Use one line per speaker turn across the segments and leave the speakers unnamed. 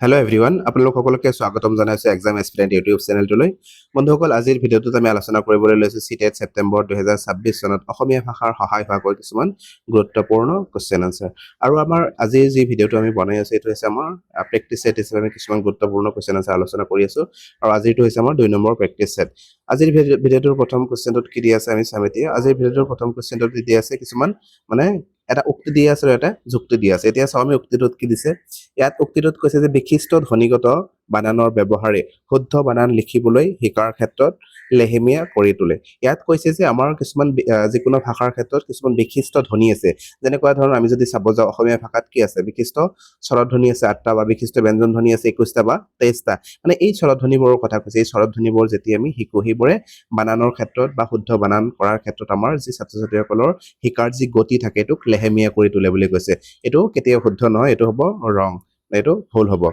Hello' everyone, আপোনালোক সকলোকে স্বাগতম জনাইছোঁ এক্সাম এস্পিৰেণ্ট ইউটিউব চেনেলটোলৈ। বন্ধুসকল, আজিৰ ভিডিঅ'টোত আমি আলোচনা কৰিবলৈ লৈছোঁ চিটেট ছেপ্টেম্বৰ 2026 চনত অসমীয়া ভাষাৰ সহায় হোৱাকৈ কিছুমান গুৰুত্বপূৰ্ণ কুৱেশ্যন আনচাৰ। আৰু আমাৰ আজিৰ যি ভিডিঅ'টো আমি বনাই আছোঁ, এইটো হৈছে আমাৰ প্ৰেক্টিচ ছেট হিচাপে আমি কিছুমান গুৰুত্বপূৰ্ণ কুৱেশ্যন আনচাৰ আলোচনা কৰি আছোঁ। আৰু আজিৰটো হৈছে আমাৰ 2 নম্বৰ প্ৰেক্টিচ ছেট। আজিৰ ভিডিঅ'টোৰ প্ৰথম কুৱেশ্যনটোত কি দিয়া আছে আমি চাম এতিয়া। আজিৰ ভিডিঅ'টোৰ প্ৰথম কুৱেশ্যনটোত দিয়া আছে কিছুমান মানে এটা উক্তি দিয়া আছে আৰু এটা যুক্তি দিয়া আছে। এতিয়া চাওঁ আমি উক্তিটোত কি দিছে। ইয়াত উক্তিটোত কৈছে যে বিশিষ্ট ধ্বনিগত বানানৰ ব্যৱহাৰে শুদ্ধ বানান লিখিবলৈ শিকাৰ ক্ষেত্ৰত লেহেমীয়া কৰি তোলে। ইয়াত কৈছে যে আমাৰ কিছুমান যিকোনো ভাষাৰ ক্ষেত্ৰত কিছুমান বিশিষ্ট ধ্বনি আছে। যেনেকুৱা ধৰণৰ আমি যদি চাব যাওঁ, অসমীয়া ভাষাত কি আছে, বিশিষ্ট স্বৰধ্বনি আছে 8টা বা বিশিষ্ট ব্যঞ্জন ধ্বনি আছে 21টা বা 23টা। মানে এই স্বৰধ্বনিবোৰৰ কথা কৈছে। এই স্বৰধ্বনিবোৰ যেতিয়া আমি শিকো, সেইবোৰে বানানৰ ক্ষেত্ৰত বা শুদ্ধ বানান কৰাৰ ক্ষেত্ৰত আমাৰ যি ছাত্ৰ ছাত্ৰীসকলৰ শিকাৰ যি গতি থাকে, এইটোক লেহেমীয়া কৰি তোলে বুলি কৈছে। এইটো কেতিয়াও শুদ্ধ নহয়, এইটো হ'ব ৰং, এইটো ভুল হ'ব।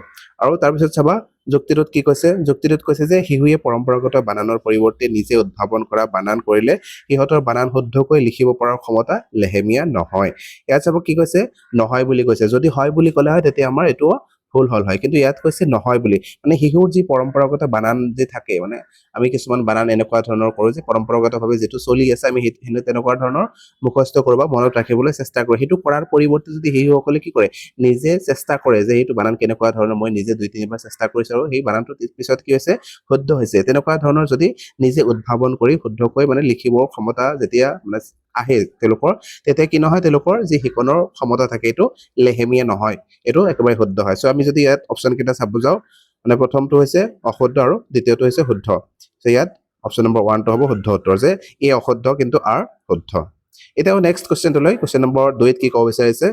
আৰু তাৰপিছত চাবা যুক্তিটোত কি কৈছে। যুক্তিটোত কৈছে যে শিশুৱে পৰম্পৰাগত বানানৰ পৰিৱৰ্তে নিজে উদ্ভাৱন কৰা বানান কৰিলে সিহঁতৰ বানান শুদ্ধকৈ লিখিব পৰাৰ ক্ষমতা লেহেমীয়া নহয়। ইয়াত চাব কি কৈছে, নহয় বুলি কৈছে। যদি হয় বুলি ক'লে হয় তেতিয়া আমাৰ এইটো ভুল হ'ল হয়, কিন্তু ইয়াত কৈছে নহয় বুলি। মানে শিশুৰ যি পৰম্পৰাগত বানান যে থাকে, মানে আমি কিছুমান বানান এনেকুৱা ধৰণৰ কৰোঁ যে পৰম্পৰাগতভাৱে যিটো চলি আছে আমি তেনেকুৱা ধৰণৰ মুখস্থ কৰোঁ বা মনত ৰাখিবলৈ চেষ্টা কৰোঁ। সেইটো কৰাৰ পৰিৱৰ্তে যদি শিশুসকলে কি কৰে, নিজে চেষ্টা কৰে যে এইটো বানান কেনেকুৱা ধৰণৰ, মই নিজে 2-3বাৰ চেষ্টা কৰিছোঁ আৰু সেই বানানটো পিছত কি হৈছে, শুদ্ধ হৈছে। তেনেকুৱা ধৰণৰ যদি নিজে উদ্ভাৱন কৰি শুদ্ধকৈ মানে লিখিবৰ ক্ষমতা যেতিয়া মানে আহে তেওঁলোকৰ, তেতিয়া কি নহয়, তেওঁলোকৰ যি শিকনৰ ক্ষমতা থাকে এইটো লেহেমীয়া নহয়, এইটো একেবাৰে শুদ্ধ হয়। চ' আমি যদি ইয়াত অপশ্যন কেইটা চাব যাওঁ, মানে প্ৰথমটো হৈছে অশুদ্ধ আৰু দ্বিতীয়টো হৈছে শুদ্ধ। চ' ইয়াত অপশ্যন নম্বৰ 1টো হ'ব শুদ্ধ উত্তৰ, যে এই অশুদ্ধ কিন্তু আৰ শুদ্ধ। এতিয়া নেক্সট কুৱেশ্যনটোলৈ, কুৱেশ্যন নম্বৰ 2ত কি ক'ব বিচাৰিছে।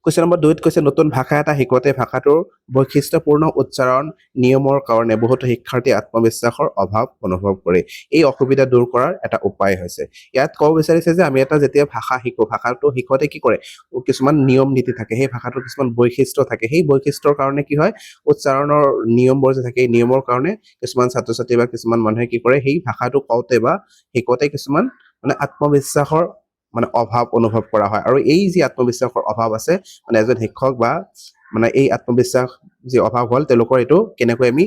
কুৱেশ্যন নম্বৰ 2ত কৈছে নতুন ভাষা এটা শিকোঁতে ভাষাটোৰ বৈশিষ্ট্যপূৰ্ণ উচ্চাৰণ নিয়মৰ কাৰণে বহুতো শিক্ষাৰ্থীয়ে আত্মবিশ্বাসৰ অভাৱ অনুভৱ কৰে। এই অসুবিধা দূৰ কৰাৰ এটা উপায় হৈছে। ইয়াত ক'ব বিচাৰিছে যে আমি এটা যেতিয়া ভাষা শিকোঁ, ভাষাটো শিকোঁতে কি কৰে, কিছুমান নিয়ম নীতি থাকে, সেই ভাষাটোৰ কিছুমান বৈশিষ্ট্য থাকে। সেই বৈশিষ্ট্যৰ কাৰণে কি হয়, উচ্চাৰণৰ নিয়মবোৰ যে থাকে, এই নিয়মৰ কাৰণে কিছুমান ছাত্ৰ ছাত্ৰী বা কিছুমান মানুহে কি কৰে, সেই ভাষাটো কওঁতে বা শিকোঁতে কিছুমান মানে আত্মবিশ্বাসৰ মানে অভাৱ অনুভৱ কৰা হয়। আৰু এই যি আত্মবিশ্বাসৰ অভাৱ আছে, মানে এজন শিক্ষক বা মানে এই আত্মবিশ্বাস যি অভাৱ হ'ল তেওঁলোকৰ, এইটো কেনেকৈ আমি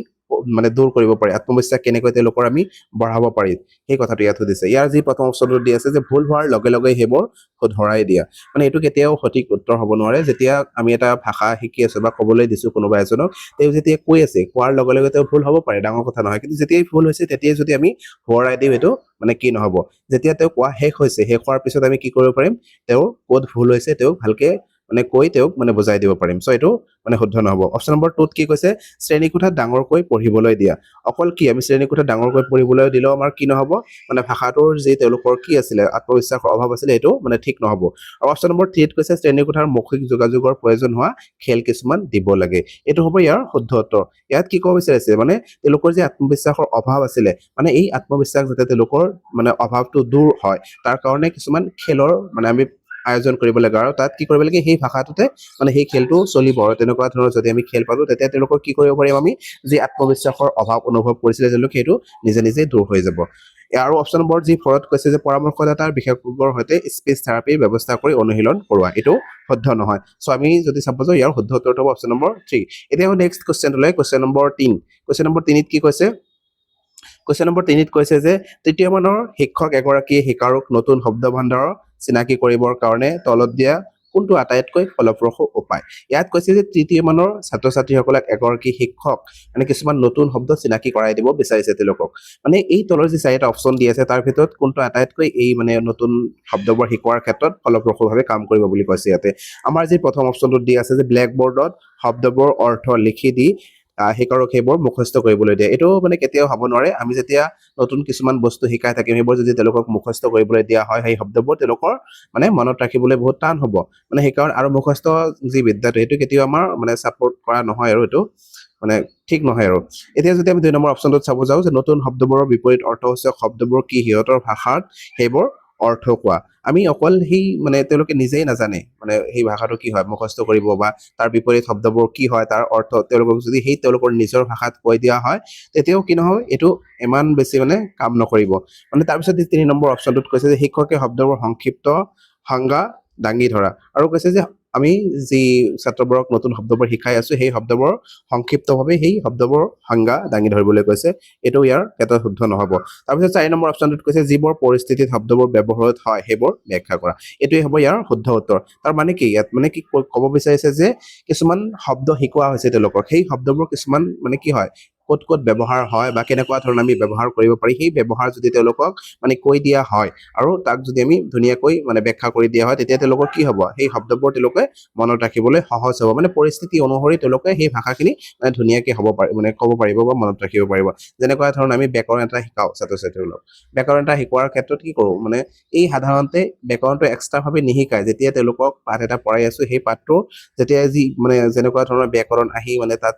মানে দূৰ কৰিব পাৰি, আত্মবিশ্বাস কেনেকৈ তেওঁলোকৰ আমি বঢ়াব পাৰি, সেই কথাটো ইয়াত সুধিছে। ইয়াৰ যি প্ৰথম অপশ্যনটো দি আছে যে ভুল হোৱাৰ লগে লগে সেইবোৰ শুধৰাই দিয়া। মানে এইটো কেতিয়াও সঠিক উত্তৰ হ'ব নোৱাৰে। যেতিয়া আমি এটা ভাষা শিকি আছোঁ বা ক'বলৈ দিছোঁ কোনোবা এজনক, তেওঁ যেতিয়া কৈ আছে, কোৱাৰ লগে লগে তেওঁ ভুল হ'ব পাৰে, ডাঙৰ কথা নহয়। কিন্তু যেতিয়াই ভুল হৈছে তেতিয়াই যদি আমি সোঁৱৰাই দিওঁ, এইটো মানে কি নহ'ব। যেতিয়া তেওঁ কোৱা শেষ হৈছে, শেষ হোৱাৰ পিছত আমি কি কৰিব পাৰিম, তেওঁৰ ক'ত ভুল হৈছে তেওঁক ভালকে মানে কৈ তেওঁক মানে বুজাই দিব পাৰিম। চ' এইটো মানে শুদ্ধ নহ'ব। অপশ্যন নম্বৰ 2ত কি কৈছে, শ্ৰেণীকোঠাত ডাঙৰকৈ পঢ়িবলৈ দিয়া। অকল কি আমি শ্ৰেণীকোঠাত ডাঙৰকৈ পঢ়িবলৈ দিলেও আমাৰ কি নহ'ব, মানে ভাষাটোৰ যি তেওঁলোকৰ কি আছিলে, আত্মবিশ্বাসৰ অভাৱ আছিলে, এইটো মানে ঠিক নহ'ব। আৰু অপশ্যন নম্বৰ 3ত কৈছে শ্ৰেণীকোঠাৰ মৌখিক যোগাযোগৰ প্ৰয়োজন হোৱা খেল কিছুমান দিব লাগে। এইটো হ'ব ইয়াৰ শুদ্ধ উত্তৰ। ইয়াত কি ক'ব বিচাৰিছে, মানে তেওঁলোকৰ যি আত্মবিশ্বাসৰ অভাৱ আছিলে, মানে এই আত্মবিশ্বাস যাতে তেওঁলোকৰ মানে অভাৱটো দূৰ হয়, তাৰ কাৰণে কিছুমান খেলৰ মানে আমি আয়োজন কৰিব লাগে। আৰু তাত কি কৰিব লাগে, সেই ভাষাটোতে মানে সেই খেলটো চলিব। আৰু তেনেকুৱা ধৰণৰ যদি আমি খেল পাতো, তেতিয়া তেওঁলোকৰ কি কৰিব পাৰিম, আমি যি আত্মবিশ্বাসৰ অভাৱ অনুভৱ কৰিছিলে তেওঁলোকে, সেইটো নিজে নিজে দূৰ হৈ যাব। আৰু অপশ্যন নম্বৰ যি 4ত কৈছে যে পৰামৰ্শদাতাৰ বিশেষজ্ঞৰ সৈতে স্পীচ থেৰাপিৰ ব্যৱস্থা কৰি অনুশীলন কৰোৱা। এইটো শুদ্ধ নহয়। চ' আমি যদি চাব যাওঁ, ইয়াৰ শুদ্ধ উত্তৰটো হ'ব অপশ্যন নম্বৰ 3। এতিয়া নেক্সট কুৱেশ্যনটোলৈ, কুৱেশ্যন নম্বৰ 3। কুৱেশ্যন নম্বৰ 3ত কি কৈছে, কুৱেশ্যন নম্বৰ 3ত কৈছে যে তৃতীয় মানৰ শিক্ষক এগৰাকীয়ে শিকাৰুক নতুন শব্দ ভাণ্ডাৰৰ চিনাকি কৰিবৰ কাৰণে তলত দিয়া কোনটো আটাইতকৈ ফলপ্ৰসূ উপায়। ইয়াত কৈছে যে তৃতীয় মানৰ ছাত্ৰ ছাত্ৰীসকলক এগৰাকী শিক্ষক মানে কিছুমান নতুন শব্দ চিনাকি কৰাই দিব বিচাৰিছে তেওঁলোকক। মানে এই তলৰ যি 4টা অপশ্যন দি আছে, তাৰ ভিতৰত কোনটো আটাইতকৈ এই মানে নতুন শব্দবোৰ শিকোৱাৰ ক্ষেত্ৰত ফলপ্ৰসূভাৱে কাম কৰিব বুলি কৈছে। ইয়াতে আমাৰ যি প্ৰথম অপশ্যনটো দি আছে যে ব্লেকবৰ্ডত শব্দবোৰ অৰ্থ লিখি দি শিকাৰুক সেইবোৰ মুখস্থ কৰিবলৈ দিয়ে। এইটো মানে কেতিয়াও হ'ব নোৱাৰে। আমি যেতিয়া নতুন কিছুমান বস্তু শিকাই থাকিম, সেইবোৰ যদি তেওঁলোকক মুখস্থ কৰিবলৈ দিয়া হয়, সেই শব্দবোৰ তেওঁলোকৰ মানে মনত ৰাখিবলৈ বহুত টান হ'ব। মানে সেইকাৰণে আৰু মুখস্থ যি বিদ্যাটো, সেইটো কেতিয়াও আমাৰ মানে ছাপোৰ্ট কৰা নহয়, আৰু এইটো মানে ঠিক নহয়। আৰু এতিয়া যদি আমি 2 নম্বৰ অপশ্যনটোত চাব যাওঁ, যে নতুন শব্দবোৰৰ বিপৰীত অৰ্থসূচক শব্দবোৰ কি, সিহঁতৰ ভাষাত সেইবোৰ অৰ্থ কোৱা। আমি অকল সেই মানে তেওঁলোকে নিজেই নাজানে মানে সেই ভাষাটো কি হয়, মুখস্থ কৰিব বা তাৰ বিপৰীত শব্দবোৰ কি হয়, তাৰ অৰ্থ তেওঁলোকক যদি সেই তেওঁলোকৰ নিজৰ ভাষাত কৈ দিয়া হয়, তেতিয়াও কি নহয়, এইটো ইমান বেছি মানে কাম নকৰিব। মানে তাৰপিছত 3 নম্বৰ অপশ্যনটোত কৈছে যে শিক্ষকে শব্দবোৰ সংক্ষিপ্ত সংজ্ঞা দাঙি ধৰা। আৰু কৈছে যে আমি যি ছাত্ৰবোৰক নতুন শব্দবোৰ শিকাই আছো সেই শব্দবোৰ সংক্ষিপ্তভাৱে সেই শব্দবোৰ সংজ্ঞা দাঙি ধৰিবলৈ কৈছে এইটো ইয়াৰ ক্ষেত্ৰত শুদ্ধ নহব তাৰপিছত 4 নম্বৰ অপচনটোত কৈছে যিবোৰ পৰিস্থিতিত শব্দবোৰ ব্যৱহৃত হয় সেইবোৰ ব্যাখ্যা কৰা এইটোৱে হ'ব ইয়াৰ শুদ্ধ উত্তৰ তাৰ মানে কি ইয়াত মানে কি ক'ব বিচাৰিছে যে কিছুমান শব্দ শিকোৱা হৈছে তেওঁলোকক সেই শব্দবোৰ কিছুমান মানে কি হয় ক'ত ক'ত ব্যৱহাৰ হয় বা কেনেকুৱা ধৰণে আমি ব্যৱহাৰ কৰিব পাৰি সেই ব্যৱহাৰ যদি তেওঁলোকক মানে কৈ দিয়া হয় আৰু তাক যদি আমি ধুনীয়াকৈ মানে ব্যাখ্যা কৰি দিয়া হয় তেতিয়া তেওঁলোকৰ কি হ'ব সেই শব্দবোৰ তেওঁলোকে মনত ৰাখিবলৈ সহজ হ'ব মানে পৰিস্থিতি অনুসৰি তেওঁলোকে সেই ভাষাখিনি মানে ধুনীয়াকৈ হ'ব পাৰে মানে ক'ব পাৰিব বা মনত ৰাখিব পাৰিব যেনেকুৱা ধৰণে আমি ব্যাকৰণ এটা শিকাও ছাত্ৰ ছাত্ৰীসকলক ব্যাকৰণ এটা শিকোৱাৰ ক্ষেত্ৰত কি কৰোঁ মানে এই সাধাৰণতে ব্যাকৰণটো এক্সট্ৰাভাৱে নিশিকায় যেতিয়া তেওঁলোকক পাঠ এটা পঢ়াই আছো সেই পাঠটো যেতিয়া যি মানে যেনেকুৱা ধৰণৰ ব্যাকৰণ আহি মানে তাত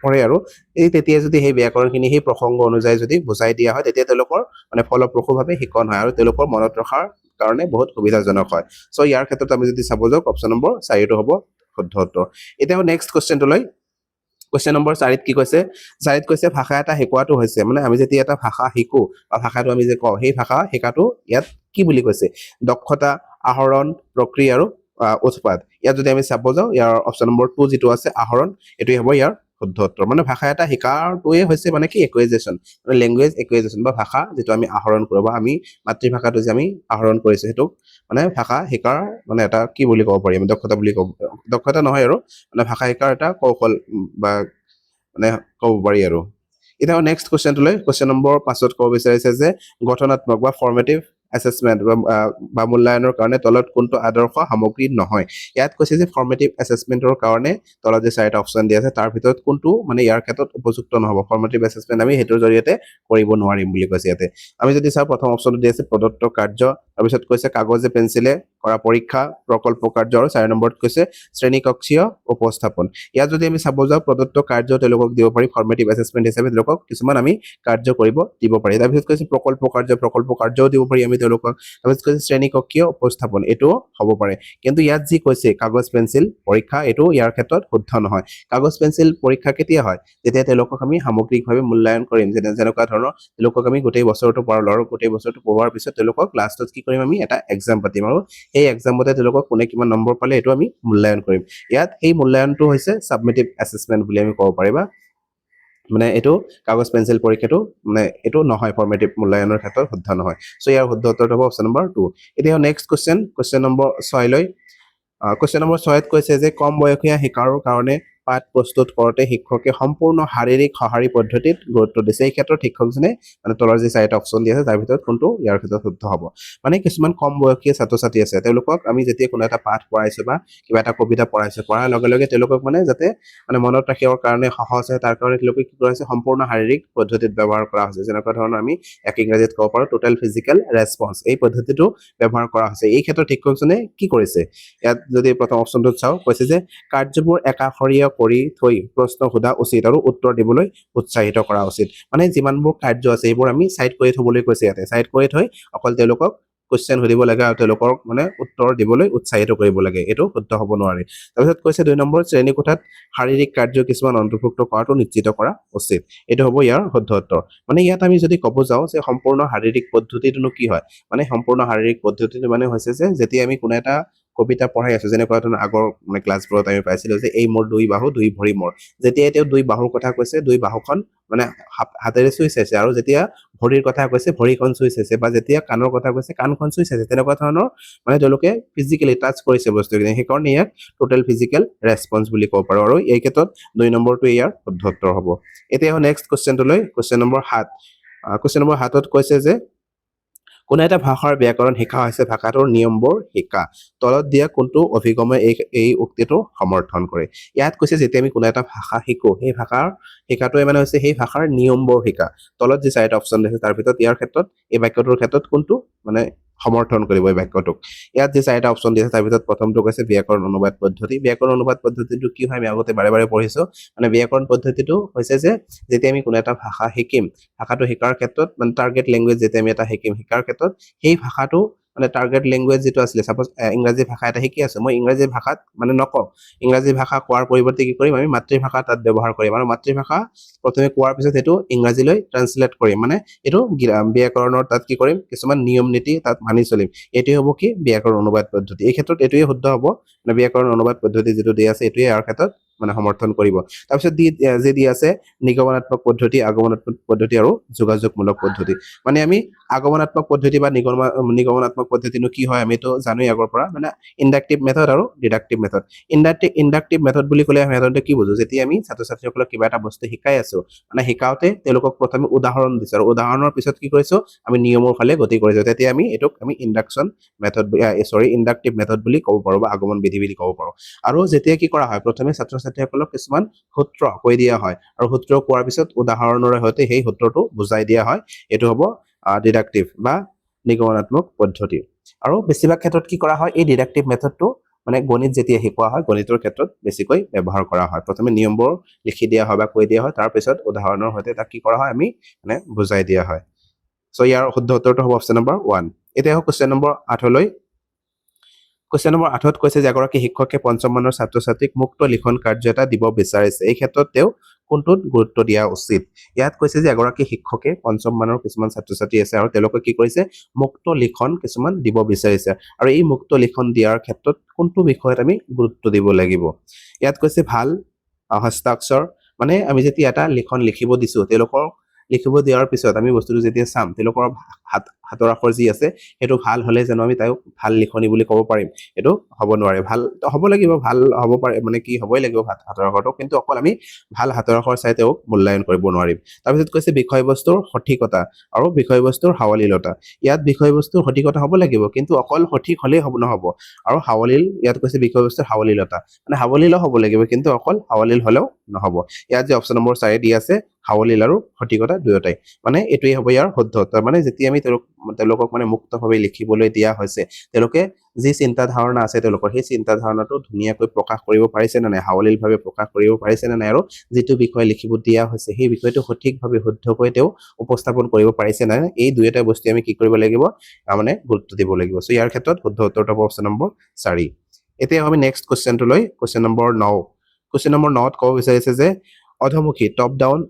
পৰে আৰু এই তেতিয়া যদি সেই ব্যাকৰণখিনি সেই প্ৰসংগ অনুযায়ী যদি বুজাই দিয়া হয় তেতিয়া তেওঁলোকৰ মানে ফলপ্ৰসূভাৱে শিকন হয় আৰু তেওঁলোকৰ মনত ৰখাৰ কাৰণে বহুত সুবিধাজনক হয় চ' ইয়াৰ ক্ষেত্ৰত আমি যদি চাব যাওক অপশ্যন নম্বৰ 4টো হ'ব শুদ্ধ উত্তৰ এতিয়া নেক্সট কুৱেশ্যনটোলৈ কুৱেশ্যন নম্বৰ 4ত কি কৈছে 4ত কৈছে ভাষা এটা শিকোৱাটো হৈছে মানে আমি যেতিয়া এটা ভাষা শিকো বা ভাষাটো আমি যে কওঁ সেই ভাষা শিকাটো ইয়াত কি বুলি কৈছে দক্ষতা আহৰণ প্ৰক্ৰিয়া আৰু উৎপাদ ইয়াত যদি আমি চাব যাওঁ ইয়াৰ অপশ্যন নম্বৰ 2 যিটো আছে আহৰণ এটোই হ'ব ইয়াৰ শুদ্ধ উত্তৰ মানে ভাষা এটা শিকাৰটোৱে হৈছে মানে কি একুইজিশ্যন মানে লেংগুৱেজ একুইজিশ্যন বা ভাষা যিটো আমি আহৰণ কৰোঁ বা আমি মাতৃভাষাটো যে আমি আহৰণ কৰিছো সেইটো মানে ভাষা শিকাৰ মানে এটা কি বুলি ক'ব পাৰি আমি দক্ষতা বুলি ক'ব দক্ষতা নহয় আৰু মানে ভাষা শিকাৰ এটা কৌশল বা মানে ক'ব পাৰি আৰু এতিয়া নেক্সট কুৱেশ্যনটোলৈ কুৱেশ্যন নম্বৰ 5ত ক'ব বিচাৰিছে যে গঠনাত্মক বা ফৰ্মেটিভ এছেছমেণ্ট বা মূল্যায়নৰ কাৰণে তলত কোনটো আদৰ্শ সামগ্ৰী নহয় ইয়াত কৈছে যে ফৰ্মেটিভ এছেছমেণ্টৰ কাৰণে তলত যে 4টা অপশ্যন দিয়া আছে তাৰ ভিতৰত কোনটো মানে ইয়াৰ ক্ষেত্ৰত উপযুক্ত নহ'ব ফৰ্মেটিভ এছেছমেণ্ট আমি সেইটোৰ জৰিয়তে কৰিব নোৱাৰিম বুলি কৈছে ইয়াতে আমি যদি চাওঁ প্ৰথম অপশ্যনটো দিয়া আছে প্ৰদত্ত কাৰ্য তাৰপিছত কৈছে কাগজে পেঞ্চিলে কৰা পৰীক্ষা প্ৰকল্প কাৰ্য আৰু 4 নম্বৰত কৈছে শ্ৰেণীকক্ষীয় উপস্থাপন ইয়াত যদি আমি চাব যাওঁ প্ৰদত্ত কাৰ্য তেওঁলোকক দিব পাৰি ফৰ্মেটিভ এছেছমেণ্ট হিচাপে তেওঁলোকক কিছুমান আমি কাৰ্য কৰিব দিব পাৰি তাৰপিছত কৈছে প্ৰকল্প কাৰ্যও দিব পাৰি আমি তেওঁলোকক তাৰপিছত কৈছে শ্ৰেণীকক্ষীয় উপস্থাপন এইটোও হ'ব পাৰে কিন্তু ইয়াত যি কৈছে কাগজ পেঞ্চিল পৰীক্ষা এইটো ইয়াৰ ক্ষেত্ৰত শুদ্ধ নহয় কাগজ পেঞ্চিল পৰীক্ষা কেতিয়া হয় যেতিয়া তেওঁলোকক আমি সামগ্ৰিকভাৱে মূল্যায়ন কৰিম যেনেকুৱা ধৰণৰ তেওঁলোকক আমি গোটেই বছৰটো পঢ়ালো আৰু গোটেই বছৰটো পঢ়োৱাৰ পিছত তেওঁলোকক লাষ্টত কি কৰিম আমি এটা এক্সাম পাতিম আৰু এই এক্সামতে তেওঁলোকক কোনে কিমান নম্বৰ পালে এইটো আমি মূল্যায়ন কৰিম ইয়াত এই মূল্যায়নটো হৈছে সাবমিটিভ এছেছমেণ্ট বুলি আমি ক'ব পাৰিবা মানে এইটো কাগজ পেঞ্চিল পৰীক্ষাটো মানে এইটো নহয় ফৰ্মেটিভ মূল্যায়নৰ ক্ষেত্ৰত শুদ্ধ নহয় চ' ইয়াৰ শুদ্ধ উত্তৰটো হ'ব অপশ্যন নম্বৰ 2 এতিয়া নেক্সট কুৱেশ্যন নম্বৰ 6 লৈ কুৱেশ্যন নম্বৰ 6ত কৈছে যে কম বয়সীয়া শিকাৰৰ কাৰণে পাঠ প্ৰস্তুত কৰোঁতে শিক্ষকে সম্পূৰ্ণ শাৰীৰিক সঁহাৰি পদ্ধতিত গুৰুত্ব দিছে এই ক্ষেত্ৰত শিক্ষকজনে মানে তলৰ যি 4টা অপশ্যন দিয়া আছে তাৰ ভিতৰত কোনটো ইয়াৰ ক্ষেত্ৰত শুদ্ধ হ'ব মানে কিছুমান কম বয়সীয়া ছাত্ৰ ছাত্ৰী আছে তেওঁলোকক আমি যেতিয়া কোনো এটা পাঠ পঢ়াইছো বা কিবা এটা কবিতা পঢ়াইছো পঢ়াৰ লগে লগে তেওঁলোকক মানে যাতে মানে মনত ৰাখিবৰ কাৰণে সহজ হয় তাৰ কাৰণে তেওঁলোকে কি কৰিছে সম্পূৰ্ণ শাৰীৰিক পদ্ধতিত ব্যৱহাৰ কৰা হৈছে যেনেকুৱা ধৰণৰ আমি এক ইংৰাজীত ক'ব পাৰোঁ টোটেল ফিজিকেল ৰেছপন্স এই পদ্ধতিটো ব্যৱহাৰ কৰা হৈছে এই ক্ষেত্ৰত শিক্ষকজনে কি কৰিছে ইয়াত যদি প্ৰথম অপশ্যনটোত চাওঁ কৈছে যে কাৰ্যবোৰ একাষৰীয়া কৰি থৈ প্ৰশ্ন সোধা উচিত আৰু উত্তৰ দিবলৈ উৎসাহিত কৰা উচিত মানে যিমানবোৰ কাৰ্য আছে এইবোৰ আমি সাইড কৰি থবলৈ কৈছে ইয়াতে সাইড কৰি থৈ অকল তেওঁলোকক কোৱেশ্চন সুধিব লাগে আৰু তেওঁলোকৰ মানে উত্তৰ দিবলৈ উৎসাহিত কৰিব লাগে এইটো শুদ্ধ হ'ব নোৱাৰে তাৰপিছত কৈছে 2 নম্বৰ শ্ৰেণী কোঠাত শাৰীৰিক কাৰ্য কিছুমান অন্তৰ্ভুক্ত কৰাটো নিশ্চিত কৰা উচিত এইটো হ'ব ইয়াৰ শুদ্ধ উত্তৰ মানে ইয়াত আমি যদি ক'ব যাওঁ যে সম্পূৰ্ণ শাৰীৰিক পদ্ধতিটোনো কি হয় মানে সম্পূৰ্ণ শাৰীৰিক পদ্ধতিটো মানে হৈছে যে যেতিয়া আমি কোনো এটা কবিতা পঢ়াই আছো যেনেকুৱা ধৰণৰ আগৰ মানে ক্লাছবোৰত আমি পাইছিলো যে এই মোৰ 2 বাহু 2 ভৰি মোৰ যেতিয়া তেওঁ 2 বাহুৰ কথা কৈছে 2 বাহুখন মানে হাতেৰে চুই চাইছে আৰু যেতিয়া ভৰিৰ কথা কৈছে ভৰিখন চুই চাইছে বা যেতিয়া কাণৰ কথা কৈছে কাণখন চুই চাইছে তেনেকুৱা ধৰণৰ মানে তেওঁলোকে ফিজিকেলি টাচ কৰিছে বস্তুখিনি সেইকাৰণে ইয়াক টোটেল ফিজিকেল ৰেছপন্স বুলি ক'ব পাৰোঁ আৰু এই ক্ষেত্ৰত 2 নম্বৰটো ইয়াৰ শুদ্ধ উত্তৰ হ'ব এতিয়া নেক্সট কুৱেশ্যনটোলৈ কুৱেশ্যন নম্বৰ 7 কুৱেশ্যন নম্বৰ 7ত কৈছে যে কোনো এটা ভাষাৰ ব্যাকৰণ শিকা হৈছে ভাষাটোৰ নিয়মবোৰ শিকা তলত দিয়া কোনটো অভিগমে এই উক্তিটো সমৰ্থন কৰে ইয়াত কৈছে যেতিয়া আমি কোনো এটা ভাষা শিকো সেই ভাষাৰ শিকাটোৱে মানে হৈছে সেই ভাষাৰ নিয়মবোৰ শিকা তলত যি 4টা অপশ্যন দিছে তাৰ ভিতৰত ইয়াৰ ক্ষেত্ৰত এই বাক্যটোৰ ক্ষেত্ৰত কোনটো মানে সমৰ্থন কৰিব এই বাক্যটোক ইয়াত যে 4টা অপশ্যন দিছে তাৰ ভিতৰত প্ৰথমটো কৈছে ব্যাকৰণ অনুবাদ পদ্ধতিটো কি হয় আমি আগতে বাৰে বাৰে পঢ়িছো মানে ব্যাকৰণ পদ্ধতিটো হৈছে যে যেতিয়া আমি কোনো এটা ভাষা শিকিম ভাষাটো শিকাৰ ক্ষেত্ৰত মানে টাৰ্গেট লেংগুৱেজ যেতিয়া আমি এটা শিকিম শিকাৰ ক্ষেত্ৰত সেই ভাষাটো মানে টাৰ্গেট লেংগুৱেজ যিটো আছিলে সাপোজ ইংৰাজী ভাষা এটা শিকি আছো মই ইংৰাজী ভাষাত মানে নকওঁ ইংৰাজী ভাষা কোৱাৰ পৰিৱৰ্তে কি কৰিম আমি মাতৃভাষা তাত ব্যৱহাৰ কৰিম আৰু মাতৃভাষা প্ৰথমে কোৱাৰ পিছত সেইটো ইংৰাজীলৈ ট্ৰান্সলেট কৰিম মানে এইটো ব্যাকৰণৰ তাত কি কৰিম কিছুমান নিয়ম নীতি তাত মানি চলিম এইটোৱে হ'ব কি ব্যাকৰণ অনুবাদ পদ্ধতি এই ক্ষেত্ৰত এইটোৱে শুদ্ধ হ'ব মানে ব্যাকৰণ অনুবাদ পদ্ধতি যিটো দি আছে এইটোৱে ইয়াৰ ক্ষেত্ৰত মানে সমৰ্থন কৰিব তাৰপিছত যি দি আছে নিগমনাত্মক পদ্ধতি আগমনাত্মক পদ্ধতি আৰু যোগাযোগমূলক পদ্ধতি মানে আমি আগমনাত্মক পদ্ধতি বা নিগমনাত্মক পদ্ধতিনো কি হয় আমি তো জানোই আগৰ পৰা মানে ইন্ডাক্টিভ মেথড আৰু ডিডাক্টিভ মেথড ইন্ডাক্টিভ মেথড বুলি ক'লে আমি সাধাৰণতে কি বুজো যেতিয়া আমি ছাত্ৰ ছাত্ৰীসকলক কিবা এটা বস্তু শিকাই আছো মানে শিকাওতে তেওঁলোকক প্ৰথমে উদাহৰণ দিছো আৰু উদাহৰণৰ পিছত কি কৰিছো আমি নিয়মৰ ফালে গতি কৰিছো তেতিয়া আমি এটোক আমি ইন্ডাকচন মেথড ইন্ডাক্টিভ মেথড বুলি ক'ব পাৰো বা আগমন বিধি বুলি ক'ব পাৰো আৰু যেতিয়া কি কৰা হয় প্ৰথমে ছাত্ৰ ছাত্ৰীসকলক কিছুমান সূত্ৰ কৈ দিয়া হয় আৰু সূত্ৰ কোৱাৰ পিছত উদাহৰণৰ সৈতে সেই সূত্ৰটো বুজাই দিয়া হয় এইটো হ'ব ডিডাক্টিভ বা নিগমনাত্মক পদ্ধতি আৰু বেছিভাগ ক্ষেত্ৰত কি কৰা হয় এই ডিডাক্টিভ মেথডটো মানে গণিত যেতিয়া শিকোৱা হয় গণিতৰ ক্ষেত্ৰত বেছিকৈ ব্যৱহাৰ কৰা হয় প্ৰথমে নিয়মবোৰ লিখি দিয়া হয় বা কৈ দিয়া হয় তাৰ পিছত উদাহৰণৰ সৈতে তাক কি কৰা হয় আমি মানে বুজাই দিয়া হয় সো ইয়াৰ শুদ্ধ উত্তৰটো হ'ব অপচন নম্বৰ 1 এতিয়া হ'ব কোৱেশ্চন নম্বৰ 8 লৈ কোৱেশ্চন নম্বৰ 8ত কৈছে যে এগৰাকী শিক্ষকে পঞ্চম মানৰ ছাত্ৰ ছাত্ৰীক মুক্ত লিখন কাৰ্য এটা দিব বিচাৰিছে এই ক্ষেত্ৰত তেওঁ কোনটোত গুৰুত্ব দিয়া উচিত ইয়াত কৈছে যে এগৰাকী শিক্ষকে পঞ্চম মানৰ কিছুমান ছাত্ৰ ছাত্ৰী আছে আৰু তেওঁলোকে কি কৰিছে মুক্ত লিখন কিছুমান দিব বিচাৰিছে আৰু এই মুক্ত লিখন দিয়াৰ ক্ষেত্ৰত কোনটো বিষয়ত আমি গুৰুত্ব দিব লাগিব ইয়াত কৈছে ভাল হস্তাক্ষৰ মানে আমি যেতিয়া এটা লিখন লিখিব দিছো তেওঁলোকৰ লিখিব দিয়াৰ পিছত আমি বস্তুটো যেতিয়া চাম তেওঁলোকৰ হাতৰ আখৰ যি আছে সেইটো ভাল হলে যেন আমি তাইক ভাল লিখনি বুলি ক'ব পাৰিম এটো হ'ব নোৱাৰে ভাল হ'ব লাগিব ভাল হ'ব পাৰে মানে কি হ'বই লাগিব হাতৰ আখৰটো কিন্তু অকল আমি ভাল হাতৰ আখৰ চাই তেওঁক মূল্যায়ন কৰিব নোৱাৰিম তাৰপিছত কৈছে বিষয়বস্তুৰ সঠিকতা আৰু বিষয়বস্তুৰ হাৱালিলতা ইয়াত বিষয়বস্তুৰ সঠিকতা হ'ব লাগিব কিন্তু অকল সঠিক হলেই হ'ব নহব আৰু হাৱালিল ইয়াত কৈছে বিষয়বস্তুৰ হাৱালিলতা মানে হাৱালিল হ'ব লাগিব কিন্তু অকল হাৱালিল হলেও নহব ইয়াত যে অপচন নম্বৰ 4 দি আছে হাৱলিল আৰু সঠিকতা দুয়োটাই মানে এটোই হ'ব ইয়াৰ শুদ্ধ উত্তৰ মানে যেতিয়া আমি তেওঁলোকক মানে মুক্তভাৱে লিখিবলৈ দিয়া হৈছে তেওঁলোকে যি চিন্তা ধাৰণা আছে তেওঁলোকৰ সেই চিন্তা ধাৰণাটো ধুনীয়াকৈ প্ৰকাশ কৰিব পাৰিছে নে নাই হাৱলিলভাৱে প্ৰকাশ কৰিব পাৰিছে নে নাই আৰু যিটো বিষয় লিখিব দিয়া হৈছে সেই বিষয়টো সঠিকভাৱে শুদ্ধকৈ তেওঁ উপস্থাপন কৰিব পাৰিছে নে নাই এই দুয়োটা বস্তু আমি কি কৰিব লাগিব মানে গুৰুত্ব দিব লাগিব সো ইয়াৰ ক্ষেত্ৰত শুদ্ধ উত্তৰটো হ'ব অপচন নম্বৰ 4 এতিয়া আমি নেক্সট কোৱেশ্চনটো লৈ কোৱেশ্চন নম্বৰ 9 কোৱেশ্চন নম্বৰ 9ত ক'ব বিচাৰিছে যে অধমুখী টপ ডাউন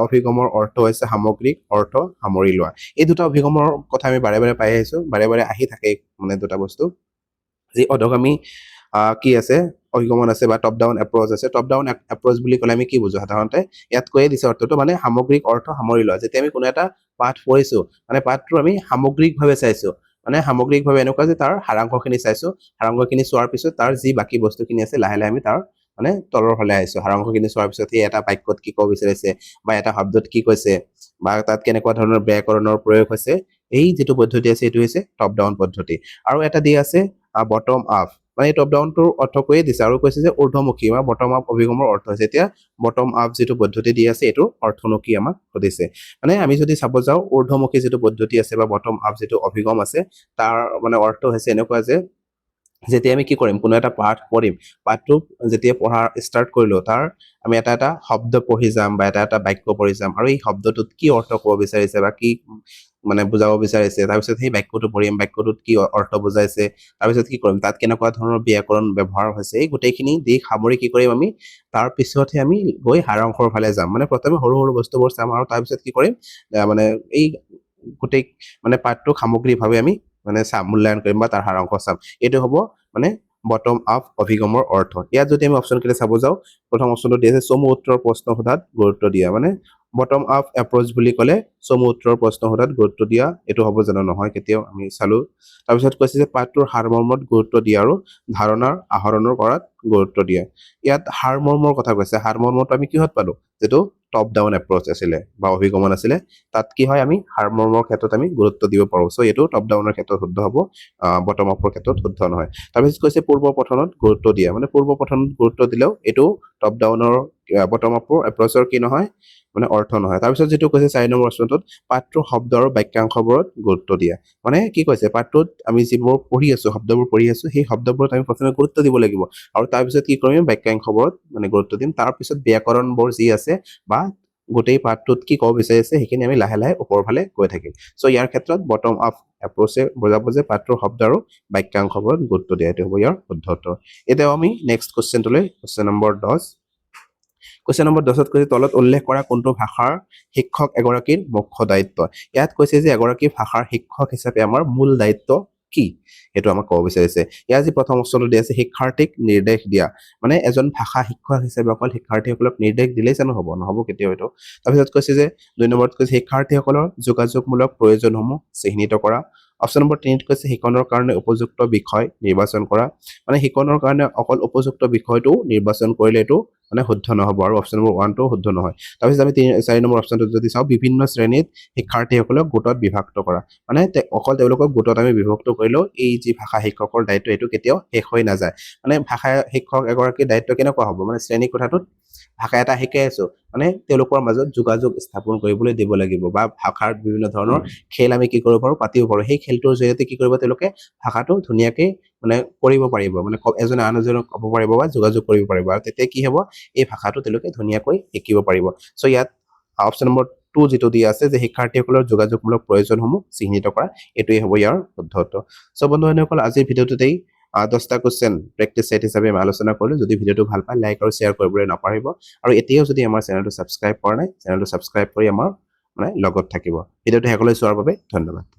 অভিগমৰ অৰ্থ হৈছে সামগ্ৰিক অৰ্থ সামৰি লোৱা এই দুটা অভিগমৰ কথা আমি বাৰে বাৰে পাই আহিছো বাৰে বাৰে আহি থাকে মানে দুটা বস্তু যি অধগামী কি আছে অভিগমন আছে বা টপ ডাউন এপ্ৰচ আছে টপ ডাউন এপ্ৰচ বুলি ক'লে আমি কি বুজো সাধাৰণতে ইয়াত কৈয়ে দিছে অৰ্থটো মানে সামগ্ৰিক অৰ্থ সামৰি লোৱা যেতিয়া আমি কোনো এটা পাঠ পঢ়িছো মানে পাঠটো আমি সামগ্ৰিকভাৱে চাইছো মানে সামগ্ৰিকভাৱে এনেকুৱা যে তাৰ সাৰাংশখিনি চাইছো সাৰাংশখিনি চোৱাৰ পিছত তাৰ যি বাকি বস্তুখিনি আছে লাহে লাহে আমি তাৰ মানে তলৰ হলে আহিছো সাৰাংশখিনি চোৱাৰ পিছত সেই এটা বাক্যত কি ক'ব বিচাৰিছে বা এটা শব্দত কি কৈছে বা তাত কেনেকুৱা ধৰণৰ ব্যাকৰণৰ প্ৰয়োগ হৈছে এই যেটো পদ্ধতি আছে এটো হৈছে টপ ডাউন পদ্ধতি আৰু এটা দি আছে বটম আপ মানে টপ ডাউনটোৰ অৰ্থ কৈয়ে দিছে আৰু কৈছে যে ঊৰ্ধ্বমুখী বা বটম আপ অভিগমৰ অৰ্থ হৈছে এতিয়া বটম আপ যেটো পদ্ধতি দি আছে এটো অৰ্থনো কি আমাক সুধিছে মানে আমি যদি চাব যাও ঊৰ্ধ্বমুখী যেটো পদ্ধতি আছে বা বটম আপ যেটো অভিগম আছে তাৰ মানে অৰ্থ হৈছে এনেকুৱা যে যেতিয়া আমি কি কৰিম কোনো এটা পাঠ পঢ়িম পাঠটো যেতিয়া পঢ়া ষ্টাৰ্ট কৰিলো তাৰ আমি এটা এটা শব্দ পঢ়ি যাম বা এটা এটা বাক্য পঢ়ি যাম আৰু এই শব্দটোত কি অৰ্থ ক'ব বিচাৰিছে বা কি মানে বুজাব বিচাৰিছে তাৰপিছত সেই বাক্যটো পঢ়িম বাক্যটোত কি অৰ্থ বুজাইছে তাৰপিছত কি কৰিম তাত কেনেকুৱা ধৰণৰ ব্যাকৰণ ব্যৱহাৰ হৈছে এই গোটেইখিনি দিশ সামৰি কি কৰিম আমি তাৰ পিছতহে আমি গৈ সাৰাংশৰ ফালে যাম মানে প্ৰথমে সৰু সৰু বস্তুবোৰ চাম আৰু তাৰপিছত কি কৰিম মানে এই গোটেই মানে পাঠটো সামগ্ৰিকভাৱে আমি মানে মূল্যায়ন কৰিম বা তাৰ সাৰাংশ চাম এইটো হ'ব মানে বটম আপ অভিগমৰ অৰ্থ ইয়াত যদি আমি অপচন কেলে চাব যাও প্ৰথম অপচনটো দিছে চমু উত্তৰ প্ৰশ্ন সোধাত গুৰুত্ব দিয়া মানে বটম আপ এপ্ৰচ বুলি ক'লে চমু উত্তৰ প্ৰশ্ন সোধাত গুৰুত্ব দিয়া এটো হ'ব জানো নহয় কেতিয়াও আমি চালো তাৰপিছত কৈছে যে পাঠটোৰ সাৰমৰ্মত গুৰুত্ব দিয়া আৰু ধাৰণাৰ আহৰণৰ কৰাত গুৰুত্ব দিয়া ইয়াত সাৰমৰ্মৰ কথা কৈছে সাৰমৰ্মটো আমি কিহত পালো যেটো টপ ডাউন এপ্ৰচ আছিলে বা অভিগমন আছিলে তাত কি হয় আমি সাৰমৰ্মৰ ক্ষেত্ৰত আমি গুৰুত্ব দিব পাৰো সো এটো টপ ডাউনৰ ক্ষেত্ৰত শুদ্ধ হ'ব বটম আপৰ ক্ষেত্ৰত শুদ্ধ নহয় তাৰপিছত কৈছে পূৰ্ব পঠনত গুৰুত্ব দিয়া মানে পূৰ্ব পঠনত গুৰুত্ব দিলেও এটো টপ ডাউনৰ বটম আপৰ এপ্ৰচৰ কি নহয় মানে অৰ্থ নহয় তাৰপিছত যেটো কৈছে 4 নম্বৰ অপচনটোত পাঠটোৰ শব্দ আৰু বাক্যাংশবোৰত গুৰুত্ব দিয়া মানে কি কৈছে পাঠটোত আমি যিবোৰ পঢ়ি আছো শব্দবোৰ পঢ়ি আছো সেই শব্দবোৰত আমি প্ৰথমে গুৰুত্ব দিব লাগিব আৰু তাৰপিছত কি কৰিম বাক্যাংশবোৰত মানে গুৰুত্ব দিম তাৰপিছত ব্যাকৰণবোৰ যি আছে বা গোটেই পাঠটোত কি ক'ব বিচাৰিছে সেইখিনি আমি লাহে লাহে ওপৰৰ ফালে গৈ থাকিম সো ইয়াৰ ক্ষেত্ৰত বটম আপ এপ্ৰ'চে বুজাব যে পাঠটোৰ শব্দ আৰু বাক্যাংশবোৰত গুৰুত্ব দিয়া এইটো হ'ব ইয়াৰ শুদ্ধ উত্তৰ এতিয়া আমি নেক্সট কোৱেশ্চনটোলৈ কোৱেশ্চন নম্বৰ 10 কোৱেশ্চন নম্বৰ 10ত কৈছে তলত উল্লেখ কৰা কোনটো ভাষাৰ শিক্ষক এগৰাকীৰ মুখ্য দায়িত্ব ইয়াত কৈছে যে এগৰাকী ভাষাৰ শিক্ষক হিচাপে আমাৰ মূল দায়িত্ব কি এটো আমাক ক'ব বিচাৰিছে ইয়াৰ যি প্ৰথম অপচনটো দিয়া আছে শিক্ষাৰ্থীক নিৰ্দেশ দিয়া মানে এজন ভাষা শিক্ষক হিচাপে অকল শিক্ষাৰ্থীসকলক নিৰ্দেশ দিলেই জানো নহ'ব কেতিয়াও এটো তাৰপিছত কৈছে যে 2 নম্বৰত কৈছে শিক্ষাৰ্থীসকলৰ যোগাযোগমূলক প্ৰয়োজনসমূহ চিহ্নিত কৰা অপচন নম্বৰ 3ত কৈছে শিক্ষণৰ কাৰণে উপযুক্ত বিষয় নিৰ্বাচন কৰা মানে শিক্ষণৰ কাৰণে অকল উপযুক্ত বিষয়টো নিৰ্বাচন কৰিলে এটো মানে শুদ্ধ নহ'ব আৰু অপচন নম্বৰ 1 টো শুদ্ধ নহয় তাৰপিছত আমি 4 নম্বৰ অপচনটো যদি চাও বিভিন্ন শ্ৰেণীত শিক্ষাৰ্থীসকলক গোটত বিভক্ত কৰা মানে অকল তেওঁলোকক গোটত আমি বিভক্ত কৰিলেও এই যি ভাষা শিক্ষকৰ দায়িত্ব এটো কেতিয়াও শেষ হৈ নাযায় মানে ভাষা শিক্ষক এগৰাকীৰ দায়িত্ব কেনেকুৱা হ'ব মানে শ্ৰেণী কোঠাটোত ভাষা এটা শিকাই আছো মানে তেওঁলোকৰ মাজত যোগাযোগ স্থাপন কৰিবলৈ দিব লাগিব বা ভাষাৰ বিভিন্ন ধৰণৰ খেল আমি কি কৰিব পাৰো পাতিব পাৰো সেই খেলটোৰ জৰিয়তে কি কৰিব তেওঁলোকে ভাষাটো ধুনীয়াকৈ মানে কৰিব পাৰিব মানে এজনে আন এজনক ক'ব পাৰিব বা যোগাযোগ কৰিব পাৰিব আৰু তেতিয়া কি হ'ব এই ভাষাটো তেওঁলোকে ধুনীয়াকৈ শিকিব পাৰিব সো ইয়াত অপচন নম্বৰ 2 যেটো দিয়া আছে যে শিক্ষাৰ্থীসকলৰ যোগাযোগমূলক প্ৰয়োজনসমূহ চিহ্নিত কৰা এটোই হ'ব ইয়াৰ শুদ্ধ উত্তৰ সো বন্ধুসকল আজিৰ ভিডিঅ'টোতেই 10টা কোৱেশ্চন প্ৰেক্টিছ সেট হিচাপে আমি আলোচনা কৰিলো যদি ভিডিঅ'টো ভাল পায় লাইক আৰু শেয়াৰ কৰিবলৈ নাপাহৰিব আৰু এতিয়াও যদি আমাৰ চেনেলটো সাবস্ক্ৰাইব কৰা নাই চেনেলটো সাবস্ক্ৰাইব কৰি আমাৰ মানে লগত থাকিব ভিডিঅ'টো হেকলৈ চোৱাৰ বাবে ধন্যবাদ